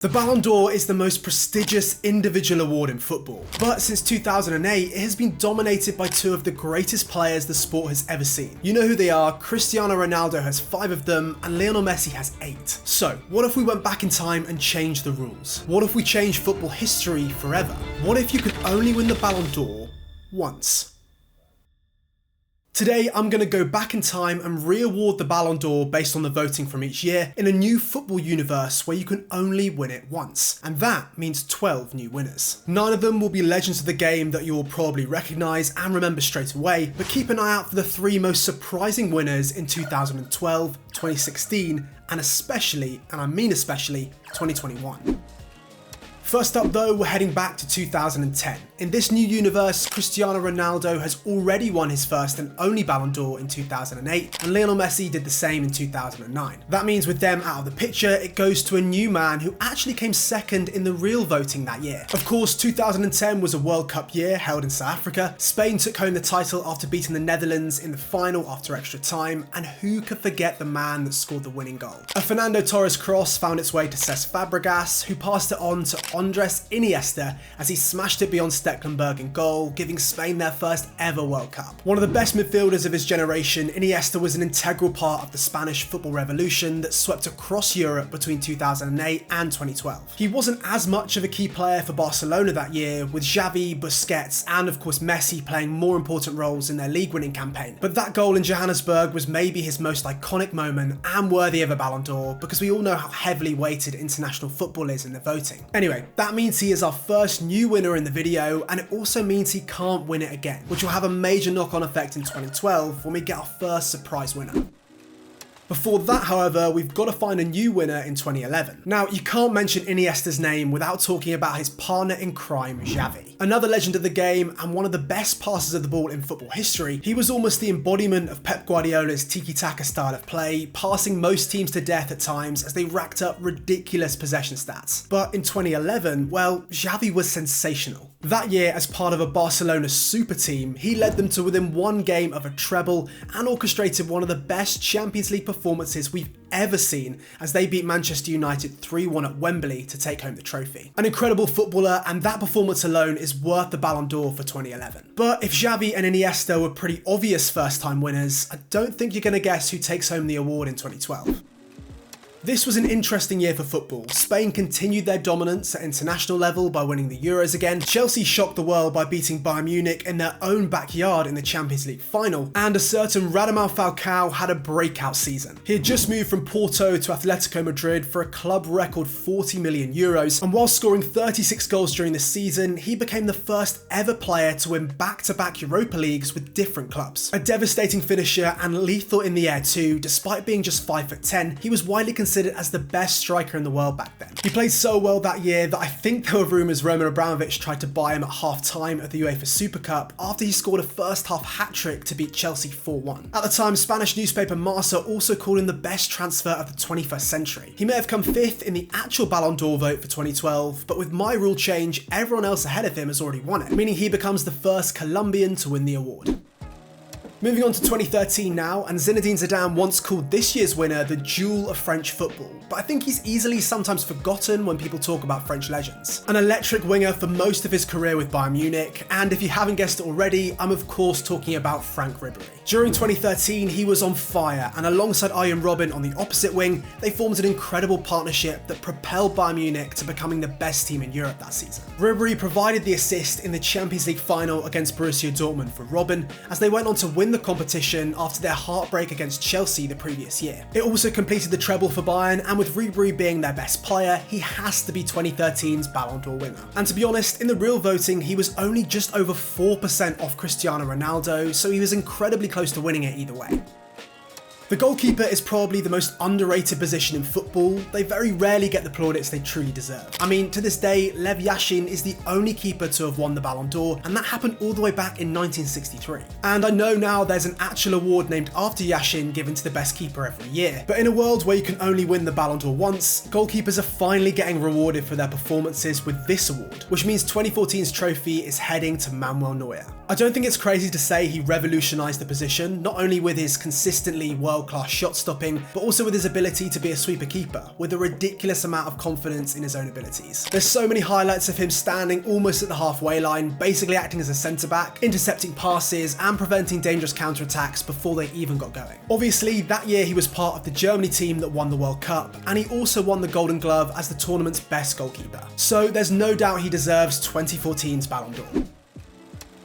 The Ballon d'Or is the most prestigious individual award in football, but since 2008 it has been dominated by two of the greatest players the sport has ever seen. You know who they are. Cristiano Ronaldo has 5 of them and Lionel Messi has 8. So what if we went back in time and changed the rules? What if we changed football history forever? What if you could only win the Ballon d'Or once? Today, I'm going to go back in time and re-award the Ballon d'Or based on the voting from each year in a new football universe where you can only win it once. And that means 12 new winners. 9 of them will be legends of the game that you will probably recognise and remember straight away, but keep an eye out for the 3 most surprising winners in 2012, 2016, and especially, and I mean especially, 2021. First up though, we're heading back to 2010. In this new universe, Cristiano Ronaldo has already won his first and only Ballon d'Or in 2008, and Lionel Messi did the same in 2009. That means with them out of the picture, it goes to a new man who actually came second in the real voting that year. Of course, 2010 was a World Cup year held in South Africa. Spain took home the title after beating the Netherlands in the final after extra time, and who could forget the man that scored the winning goal? A Fernando Torres cross found its way to Cesc Fabregas, who passed it on to Andres Iniesta as he smashed it beyond Stecklenburg in goal, giving Spain their first ever World Cup. One of the best midfielders of his generation, Iniesta was an integral part of the Spanish football revolution that swept across Europe between 2008 and 2012. He wasn't as much of a key player for Barcelona that year, with Xavi, Busquets and of course Messi playing more important roles in their league winning campaign. But that goal in Johannesburg was maybe his most iconic moment and worthy of a Ballon d'Or, because we all know how heavily weighted international football is in the voting. Anyway, that means he is our first new winner in the video, and it also means he can't win it again, which will have a major knock-on effect in 2012 when we get our first surprise winner. Before that, however, we've got to find a new winner in 2011. Now, you can't mention Iniesta's name without talking about his partner in crime, Xavi. Another legend of the game and one of the best passers of the ball in football history, he was almost the embodiment of Pep Guardiola's tiki-taka style of play, passing most teams to death at times as they racked up ridiculous possession stats. But in 2011, well, Xavi was sensational. That year, as part of a Barcelona super team, he led them to within 1 game of a treble and orchestrated one of the best Champions League performances we've ever seen as they beat Manchester United 3-1 at Wembley to take home the trophy. An incredible footballer, and that performance alone is worth the Ballon d'Or for 2011. But if Xavi and Iniesta were pretty obvious first-time winners, I don't think you're going to guess who takes home the award in 2012. This was an interesting year for football. Spain continued their dominance at international level by winning the Euros again. Chelsea shocked the world by beating Bayern Munich in their own backyard in the Champions League final. And a certain Radamel Falcao had a breakout season. He had just moved from Porto to Atletico Madrid for a club record 40 million euros. And while scoring 36 goals during the season, he became the first ever player to win back-to-back Europa Leagues with different clubs. A devastating finisher and lethal in the air too. Despite being just 5'10", he was widely considered as the best striker in the world back then. He played so well that year that I think there were rumours Roman Abramovich tried to buy him at half-time of the UEFA Super Cup after he scored a first-half hat-trick to beat Chelsea 4-1. At the time, Spanish newspaper Marca also called him the best transfer of the 21st century. He may have come 5th in the actual Ballon d'Or vote for 2012, but with my rule change, everyone else ahead of him has already won it, meaning he becomes the first Colombian to win the award. Moving on to 2013 now, and Zinedine Zidane once called this year's winner the jewel of French football, but I think he's easily sometimes forgotten when people talk about French legends. An electric winger for most of his career with Bayern Munich, and if you haven't guessed it already, I'm of course talking about Franck Ribéry. During 2013, he was on fire, and alongside Arjen Robben on the opposite wing, they formed an incredible partnership that propelled Bayern Munich to becoming the best team in Europe that season. Ribéry provided the assist in the Champions League final against Borussia Dortmund for Robben, as they went on to win the competition after their heartbreak against Chelsea the previous year. It also completed the treble for Bayern, and with Ribéry being their best player, he has to be 2013's Ballon d'Or winner. And to be honest, in the real voting, he was only just over 4% off Cristiano Ronaldo, so he was incredibly close to winning it either way. The goalkeeper is probably the most underrated position in football. They very rarely get the plaudits they truly deserve. I mean, to this day, Lev Yashin is the only keeper to have won the Ballon d'Or, and that happened all the way back in 1963. And I know now there's an actual award named after Yashin given to the best keeper every year, but in a world where you can only win the Ballon d'Or once, goalkeepers are finally getting rewarded for their performances with this award, which means 2014's trophy is heading to Manuel Neuer. I don't think it's crazy to say he revolutionised the position, not only with his consistently world-class shot stopping, but also with his ability to be a sweeper keeper, with a ridiculous amount of confidence in his own abilities. There's so many highlights of him standing almost at the halfway line, basically acting as a centre-back, intercepting passes and preventing dangerous counter-attacks before they even got going. Obviously, that year he was part of the Germany team that won the World Cup, and he also won the Golden Glove as the tournament's best goalkeeper. So there's no doubt he deserves 2014's Ballon d'Or.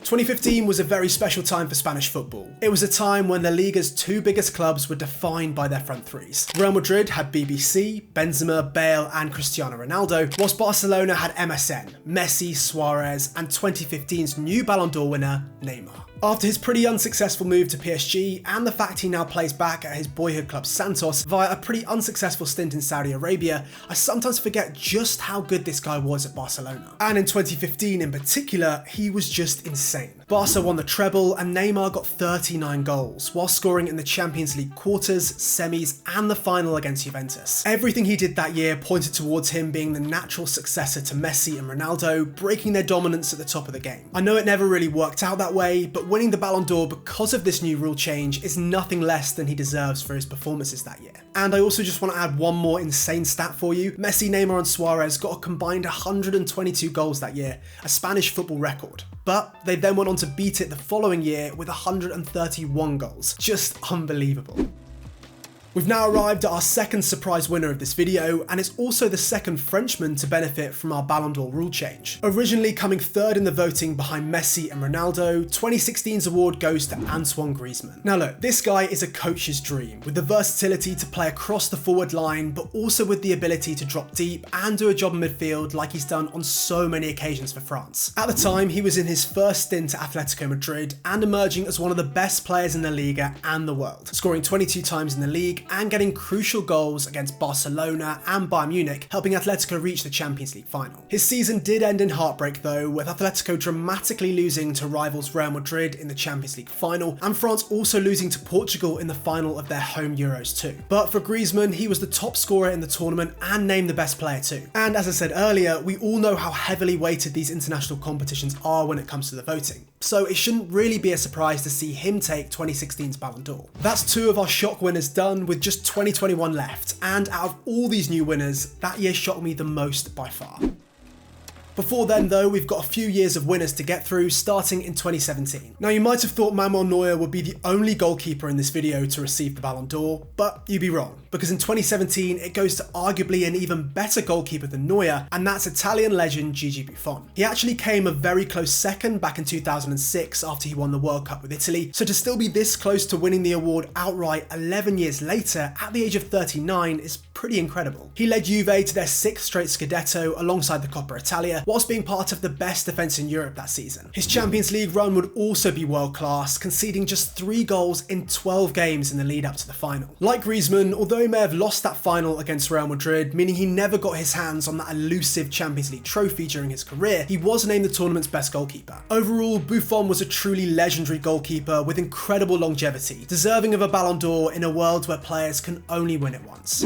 2015 was a very special time for Spanish football. It was a time when La Liga's two biggest clubs were defined by their front threes. Real Madrid had BBC, Benzema, Bale and Cristiano Ronaldo, whilst Barcelona had MSN, Messi, Suarez and 2015's new Ballon d'Or winner, Neymar. After his pretty unsuccessful move to PSG and the fact he now plays back at his boyhood club Santos via a pretty unsuccessful stint in Saudi Arabia, I sometimes forget just how good this guy was at Barcelona. And in 2015 in particular, he was just insane. Barca won the treble and Neymar got 39 goals, while scoring in the Champions League quarters, semis and the final against Juventus. Everything he did that year pointed towards him being the natural successor to Messi and Ronaldo, breaking their dominance at the top of the game. I know it never really worked out that way, but winning the Ballon d'Or because of this new rule change is nothing less than he deserves for his performances that year. And I also just want to add one more insane stat for you. Messi, Neymar and Suarez got a combined 122 goals that year, a Spanish football record. But they then went on to beat it the following year with 131 goals. Just unbelievable. We've now arrived at our second surprise winner of this video, and it's also the second Frenchman to benefit from our Ballon d'Or rule change. Originally coming third in the voting behind Messi and Ronaldo, 2016's award goes to Antoine Griezmann. Now look, this guy is a coach's dream, with the versatility to play across the forward line, but also with the ability to drop deep and do a job in midfield like he's done on so many occasions for France. At the time, he was in his first stint at Atletico Madrid and emerging as one of the best players in La Liga and the world, scoring 22 times in the league and getting crucial goals against Barcelona and Bayern Munich, helping Atletico reach the Champions League final. His season did end in heartbreak though, with Atletico dramatically losing to rivals Real Madrid in the Champions League final, and France also losing to Portugal in the final of their home Euros too. But for Griezmann, he was the top scorer in the tournament and named the best player too. And as I said earlier, we all know how heavily weighted these international competitions are when it comes to the voting. So it shouldn't really be a surprise to see him take 2016's Ballon d'Or. That's two of our shock winners done, with just 2021 left, and out of all these new winners, that year shocked me the most by far. Before then though, we've got a few years of winners to get through, starting in 2017. Now you might have thought Manuel Neuer would be the only goalkeeper in this video to receive the Ballon d'Or, but you'd be wrong, because in 2017 it goes to arguably an even better goalkeeper than Neuer, and that's Italian legend Gigi Buffon. He actually came a very close second back in 2006 after he won the World Cup with Italy, so to still be this close to winning the award outright 11 years later at the age of 39 is pretty incredible. He led Juve to their 6th straight Scudetto alongside the Coppa Italia, whilst being part of the best defence in Europe that season. His Champions League run would also be world class, conceding just 3 goals in 12 games in the lead up to the final. Like Griezmann, although he may have lost that final against Real Madrid, meaning he never got his hands on that elusive Champions League trophy during his career, he was named the tournament's best goalkeeper. Overall, Buffon was a truly legendary goalkeeper with incredible longevity, deserving of a Ballon d'Or in a world where players can only win it once.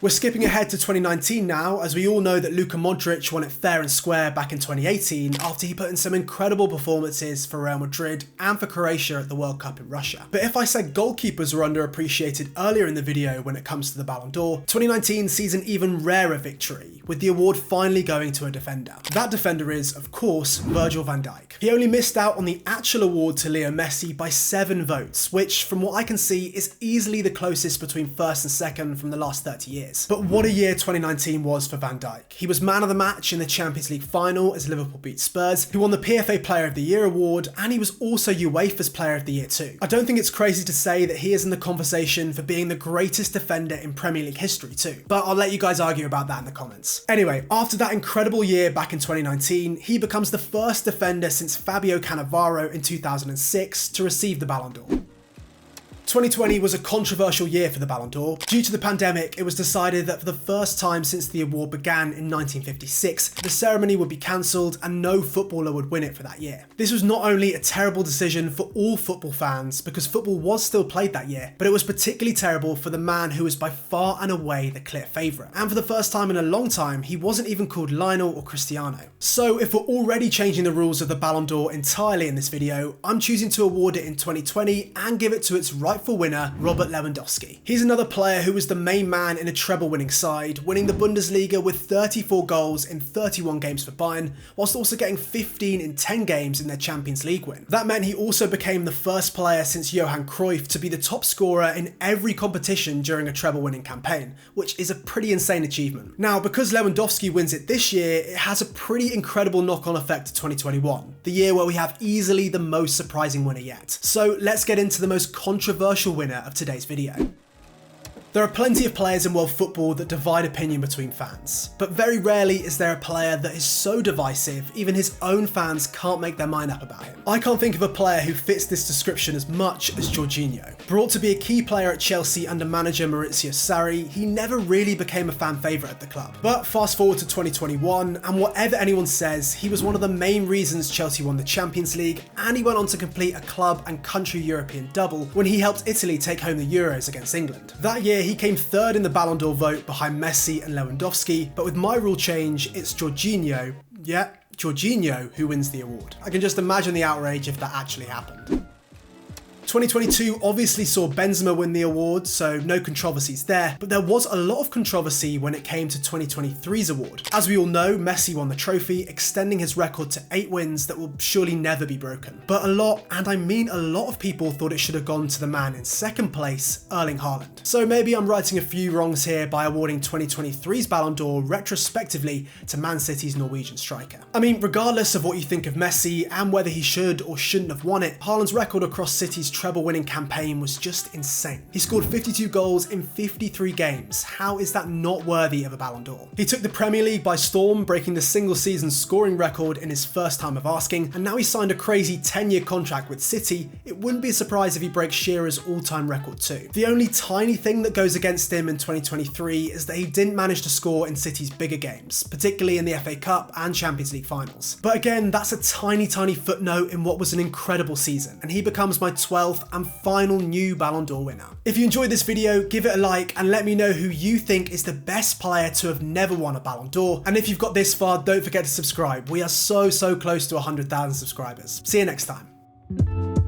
We're skipping ahead to 2019 now, as we all know that Luka Modric won it fair and square back in 2018 after he put in some incredible performances for Real Madrid and for Croatia at the World Cup in Russia. But if I said goalkeepers were underappreciated earlier in the video when it comes to the Ballon d'Or, 2019 sees an even rarer victory, with the award finally going to a defender. That defender is, of course, Virgil van Dijk. He only missed out on the actual award to Leo Messi by 7 votes, which from what I can see is easily the closest between first and second from the last 30 years. But what a year 2019 was for Van Dijk. He was man of the match in the Champions League final as Liverpool beat Spurs, he won the PFA Player of the Year award, and he was also UEFA's Player of the Year too. I don't think it's crazy to say that he is in the conversation for being the greatest defender in Premier League history too, but I'll let you guys argue about that in the comments. Anyway, after that incredible year back in 2019, he becomes the first defender since Fabio Cannavaro in 2006 to receive the Ballon d'Or. 2020 was a controversial year for the Ballon d'Or. Due to the pandemic, it was decided that for the first time since the award began in 1956, the ceremony would be cancelled and no footballer would win it for that year. This was not only a terrible decision for all football fans, because football was still played that year, but it was particularly terrible for the man who was by far and away the clear favourite. And for the first time in a long time, he wasn't even called Lionel or Cristiano. So if we're already changing the rules of the Ballon d'Or entirely in this video, I'm choosing to award it in 2020 and give it to its rightful winner, Robert Lewandowski. He's another player who was the main man in a treble-winning side, winning the Bundesliga with 34 goals in 31 games for Bayern, whilst also getting 15 in 10 games in their Champions League win. That meant he also became the first player since Johan Cruyff to be the top scorer in every competition during a treble-winning campaign, which is a pretty insane achievement. Now, because Lewandowski wins it this year, it has a pretty incredible knock-on effect to 2021, the year where we have easily the most surprising winner yet. So let's get into the most controversial winner of today's video. There are plenty of players in world football that divide opinion between fans, but very rarely is there a player that is so divisive even his own fans can't make their mind up about him. I can't think of a player who fits this description as much as Jorginho. Brought to be a key player at Chelsea under manager Maurizio Sarri, he never really became a fan favourite at the club. But fast forward to 2021, and whatever anyone says, he was one of the main reasons Chelsea won the Champions League, and he went on to complete a club and country European double when he helped Italy take home the Euros against England. That year he came third in the Ballon d'Or vote behind Messi and Lewandowski, but with my rule change, it's Jorginho, yeah, Jorginho, who wins the award. I can just imagine the outrage if that actually happened. 2022 obviously saw Benzema win the award, so no controversies there, but there was a lot of controversy when it came to 2023's award. As we all know, Messi won the trophy, extending his record to 8 wins that will surely never be broken. But a lot, and I mean a lot of people, thought it should have gone to the man in second place, Erling Haaland. So maybe I'm righting a few wrongs here by awarding 2023's Ballon d'Or retrospectively to Man City's Norwegian striker. I mean, regardless of what you think of Messi and whether he should or shouldn't have won it, Haaland's record across City's treble-winning campaign was just insane. He scored 52 goals in 53 games. How is that not worthy of a Ballon d'Or? He took the Premier League by storm, breaking the single-season scoring record in his first time of asking, and now he signed a crazy 10-year contract with City. It wouldn't be a surprise if he breaks Shearer's all-time record too. The only tiny thing that goes against him in 2023 is that he didn't manage to score in City's bigger games, particularly in the FA Cup and Champions League finals. But again, that's a tiny footnote in what was an incredible season, and he becomes my 12th and final new Ballon d'Or winner. If you enjoyed this video, give it a like and let me know who you think is the best player to have never won a Ballon d'Or. And if you've got this far, don't forget to subscribe. We are so close to 100,000 subscribers. See you next time.